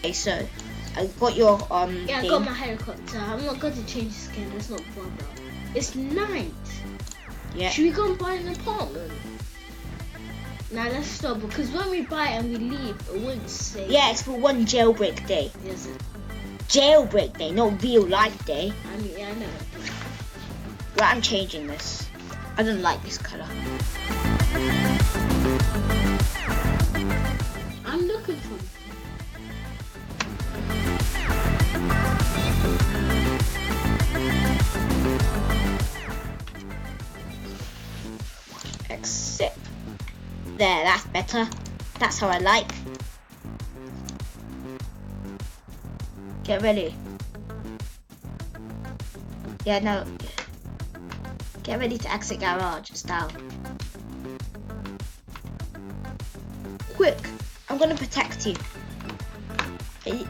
Okay, so I got your Yeah, I thing. got my helicopter. I'm not going to change the skin. That's not bother. It's night. Yeah. Should we go and buy an apartment? Now let's stop because when we buy it and we leave, it wouldn't say. Yeah, it's for one jailbreak day. Is it? Jailbreak day, not real life day. I mean, yeah, I know. Right, I'm changing this. I don't like this color. I'm looking for it. Except there, that's better. That's how I like. Get ready. Yeah, no. Get ready to exit garage. It's down. Quick! I'm gonna protect you.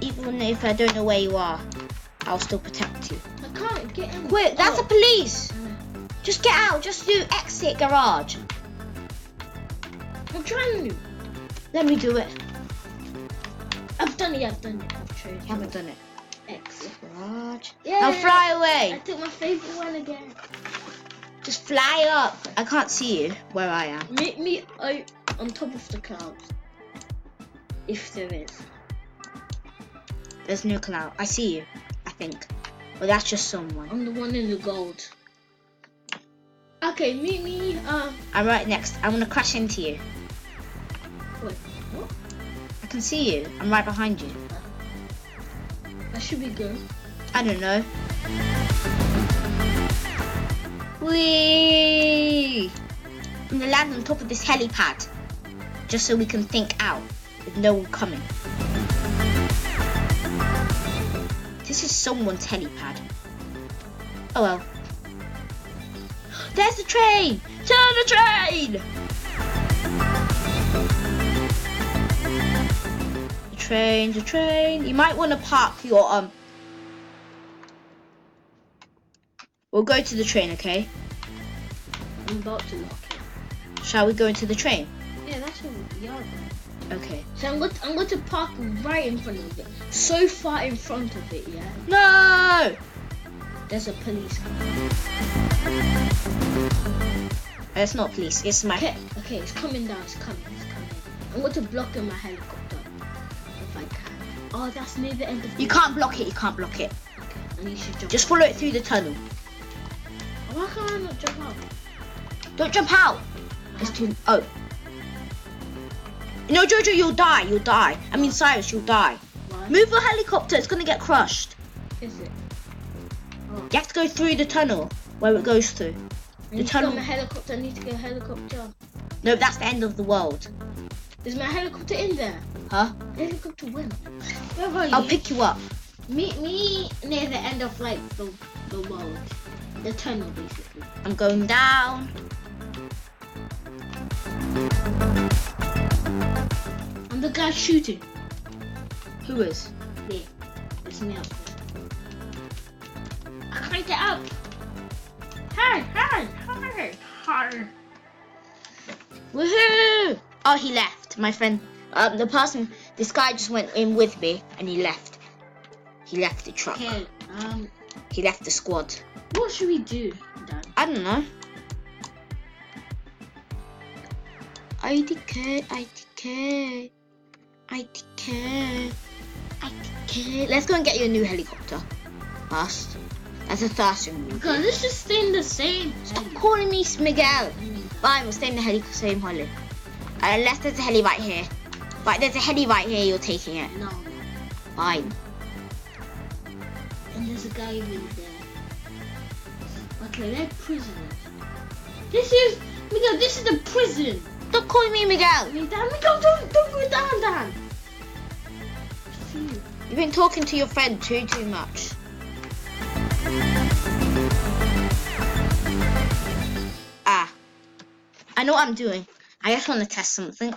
Even if I don't know where you are, I'll still protect you. I can't get in. Quick! That's the police! Just get out. Just do exit garage. I'm trying to. Let me do it. I've done it. I've tried. You haven't done it. Exit. Garage. Yeah. Now fly I away. took my favorite one again. Just fly up. I can't see you where I am. Meet me on top of the clouds. If there is. There's no cloud. I see you. I think. Well, that's just someone. I'm the one in the gold. Okay, meet me. I'm right next. I'm gonna crash into you. Wait. What? I can see you. I'm right behind you. That should be good. I don't know. Whee! I'm gonna land on top of this helipad, just so we can think out with no one coming. This is someone's helipad. Oh well. There's the train! Turn the train! The train. You might want to park your We'll go to the train, okay? I'm about to lock it. Shall we go into the train? Yeah, that's what we are. Okay. So I'm going to park right in front of it. So far in front of it, yeah. No! There's a police car. It's not police. It's my. Okay, it's coming down. It's coming. I'm going to block in my helicopter if I can. Oh, that's near the end of the. You can't block it. You can't block it. Okay, and you should jump. Just follow it through the tunnel. Why can't I not jump out? Don't jump out. It's too. Oh. No, Jojo, you'll die. You'll die. I mean, Cyrus, you'll die. Why? Move the helicopter. It's gonna get crushed. Is it? Oh. You have to go through the tunnel where it goes through. I need to go my helicopter. I need to get a helicopter. No, that's the end of the world. Is my helicopter in there? Huh? Helicopter when? Where are you? I'll pick you up. Meet me near the end of like the world. The tunnel basically. I'm going down. I'm the guy shooting. Who is? There. It's me up there. I can't get up. Hi. Woohoo! Oh, he left. My friend, this guy just went in with me and he left. He left the truck. Okay, He left the squad. what should we do, Dad? I don't know. IDK. Let's go and get you a new helicopter. Fast. That's a Thurston movie. God, let's just stay in the same. Stop calling me Miguel. Fine, we'll stay in the same heli. Unless there's a heli right here. Right, there's a heli right here, you're taking it. No. Fine. And there's a guy over there. Okay, they're prisoners. This is the prison. Stop calling me Miguel. I mean, Dan, don't go down, Dan. See you. You've been talking to your friend too much. I know what I'm doing. I just want to test something.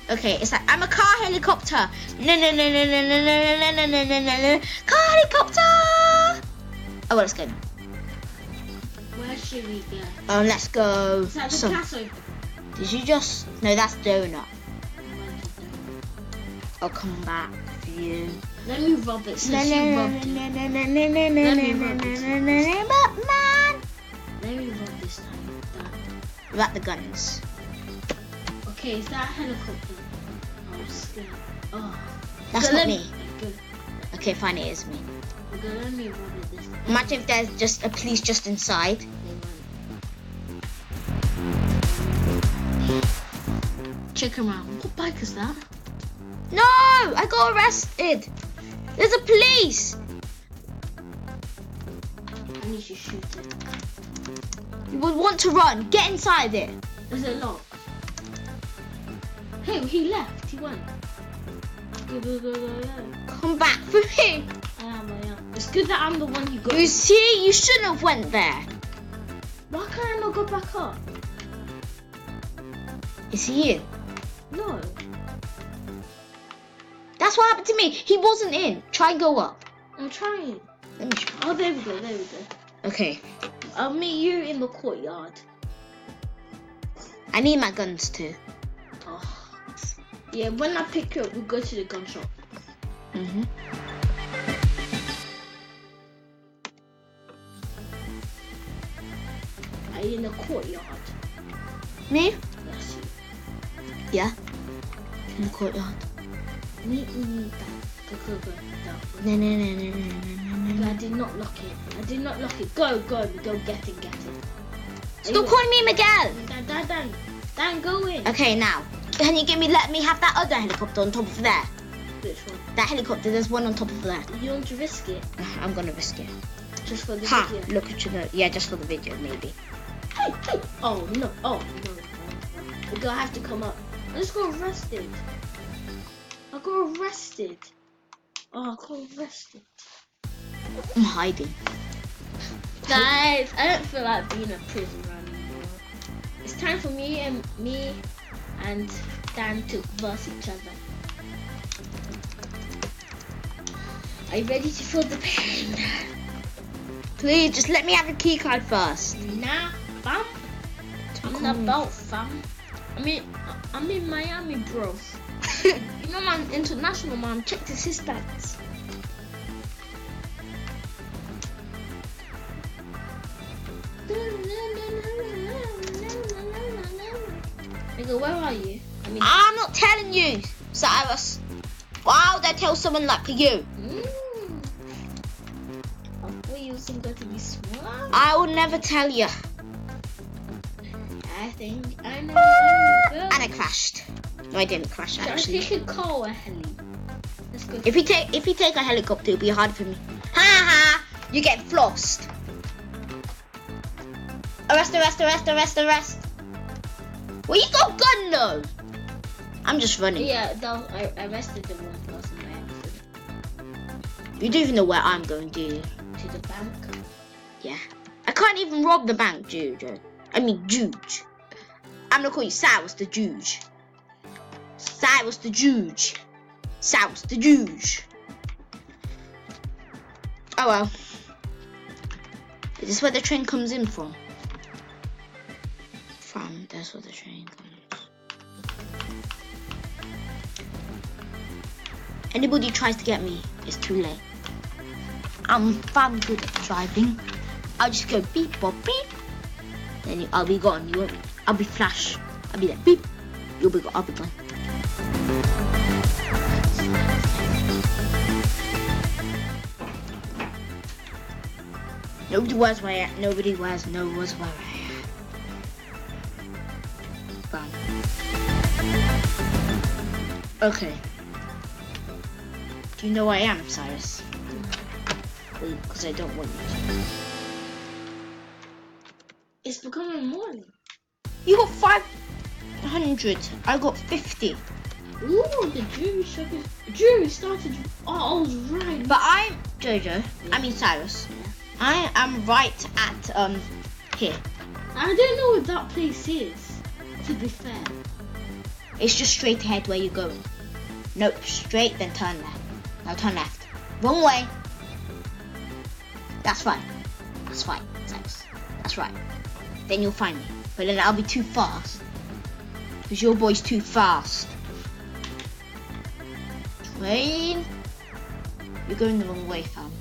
Okay, it's like I'm a car helicopter. No. Car helicopter. Oh, let's go. Where should we go? Oh, let's go. Is that the gas open? Did you just? No, that's donut. I'll come back for you. Let me rub it since you rubbed it. Batman. Let me rub this time. Done. Wrap the guns. Okay, is that a helicopter? I'm scared. Oh. That's Good, not let me. Good. Okay, fine, it is me. Good, let me rub it this time. Imagine if there's just a police just inside. They won't. Check him out. What bike is that? No, I got arrested. There's a police. I need to shoot it. You would want to run. Get inside it. Is it locked? Hey, he left. He went. Go. Come back for me. I am. It's good that I'm the one who got. You see, you shouldn't have went there. Why can't I not go back up? Is he in? No. That's what happened to me. He wasn't in. Try and go up. I'm trying. Let me try. Oh, there we go. Okay. I'll meet you in the courtyard. I need my guns too. Oh. Yeah, when I pick you up, we'll go to the gun shop. Mhm. Are you in the courtyard? Me? That's you. Yeah. In the courtyard. Meet me down. Go. Down. No. I did not lock it. Go. Go get it. Stop calling me Miguel. Dan, go in. Okay, now. Can you let me have that other helicopter on top of there? Which one? That helicopter, there's one on top of that. You want to risk it? I'm gonna risk it. Just for the Ha! video? Look at you go. Yeah, just for the video, maybe. Hey. Oh, no. The girl have to come up. I just got arrested. I got arrested. I'm hiding. Guys, I don't feel like being a prisoner anymore. It's time for me and Dan to verse each other. Are you ready to feel the pain? Please, just let me have a key card first. Nah, fam. I'm in the boat, fam. I'm in Miami, bro. You know, man, international, man. Check the stats. Nigga, where are you? I'm not telling you, Cyrus. Why would I tell someone like you? I thought you was going to be smart. I will never tell you. I think I know where you go. And I crashed. No, I didn't crash actually. I take a car or a heli. Let's go. If you take a helicopter, it'll be hard for me. Ha ha! You get flossed. Arrest. Well, you got a gun though. I'm just running. Yeah, I arrested the one person by accident. You don't even know where I'm going, do you? To the bank. Yeah. I can't even rob the bank, Juge. I'm gonna call you Cyrus the Juge. Cyrus the Juge. Oh well. Is this where the train comes in from? That's where the train comes. Anybody tries to get me, it's too late. I'm far good at driving. I'll just go beep bop beep. Then I'll be gone. You won't. I'll be flash. I'll be like beep. I'll be gone. Nobody knows where I am. Bam. Okay. Do you know where I am, Cyrus? Because I don't want you to. It's becoming morning. You got 500. I got 50. Ooh, the jury started. Oh, I was right. But I'm Jojo. Yeah. I mean Cyrus. Yeah. I am right at here. I don't know what that place is. To be fair, it's just straight ahead where you're going. Nope, straight then turn left. Now turn left. Wrong way. That's right, Cyrus. That's right. Then you'll find me. But then I'll be too fast. Because your boy's too fast. Train. You're going the wrong way, fam.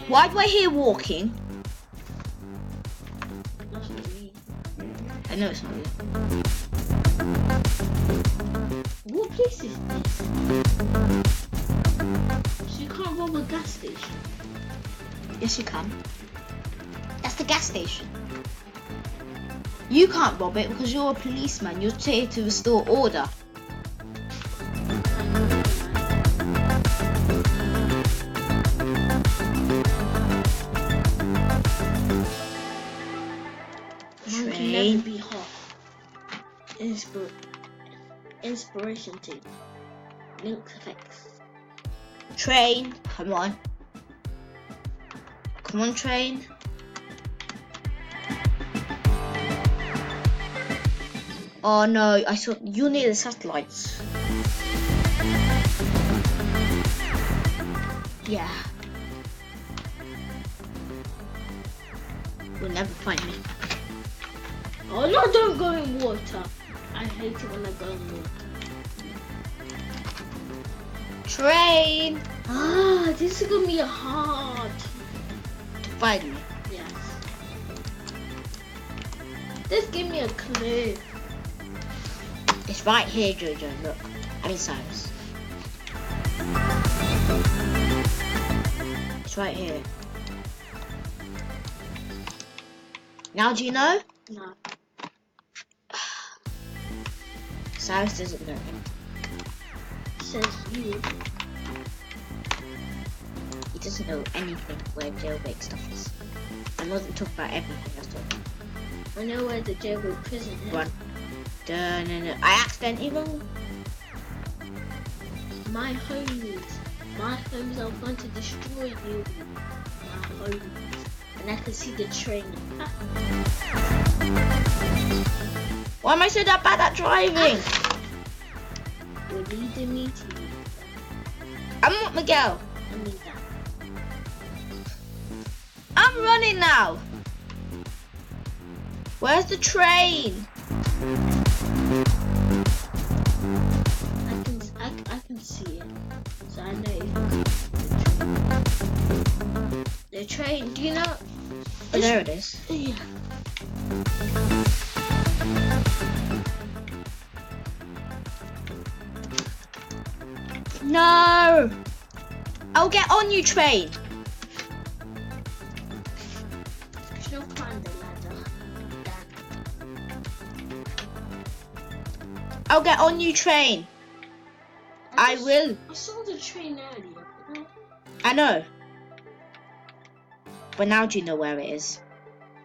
Why do I hear walking? That's not me. I know it's not you. What place is this? So you can't rob a gas station. Yes, you can. That's the gas station. You can't rob it because you're a policeman. You're here to restore order. Man can never be hot. Inspiration team. Links effects. Train. Come on. Come on, train. Oh no, I saw you're near the satellites. Yeah. You'll never find me. Oh no, don't go in water. I hate it when I go in water. Train. Ah, this is gonna be hard. Find me. Yes. Just give me a clue. It's right here, Jojo. Look. I mean, Cyrus. It's right here. Now, do you know? No. Cyrus doesn't know. Says you. He doesn't know anything where jailbreak stuff is. I wasn't talking about everything. I was talking. I know where the jailbreak prison is. Run. No. I accidentally wrong. My homies. My homies are going to destroy you. My homies. And I can see the train. Why am I so that bad at driving? You're leading me to you. I'm not Miguel. I mean that. I'm running now. Where's the train? I can see it. So I know the train. Do you know? Oh, there it is. Yeah. No. I'll get on you, train. She'll climb the ladder. I'll get on you, train. I will. I saw the train earlier. I know. But now do you know where it is?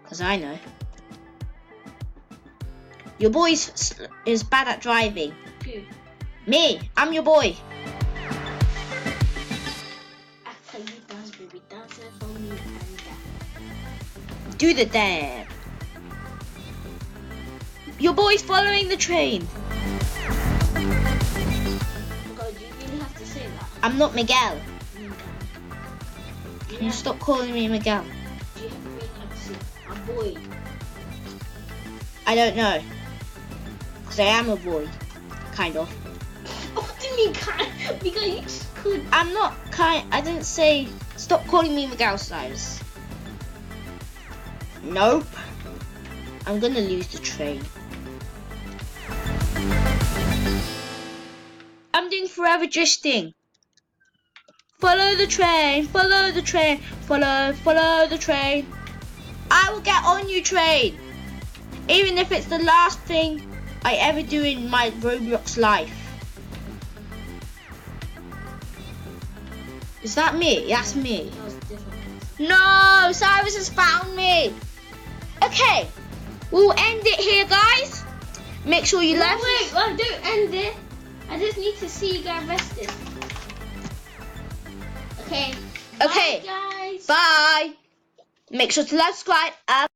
Because I know. Your boy is bad at driving. Who? Me. I'm your boy. After you dance, baby, dance it for me and that. Do the dare. Your boy's following the train. God, you really have to say that. I'm not Miguel. You Can you stop calling me Miguel? really have to say a boy. I don't know. Because I am a boy. Kind of. What do you mean kind? Because you just could. I'm not kind. I didn't say. Stop calling me Miguel Cyrus. Nope. I'm gonna lose the train. I'm doing forever drifting. Follow the train. Follow the train. Follow the train. I will get on you, train. Even if it's the last thing I ever do in my Roblox life. Is that me? That's me. That was different. No, Cyrus has found me. Okay, we'll end it here, guys. Make sure you like. Wait, don't end it. I just need to see you get arrested. Okay. Okay. Bye, guys. Bye. Make sure to like, subscribe, and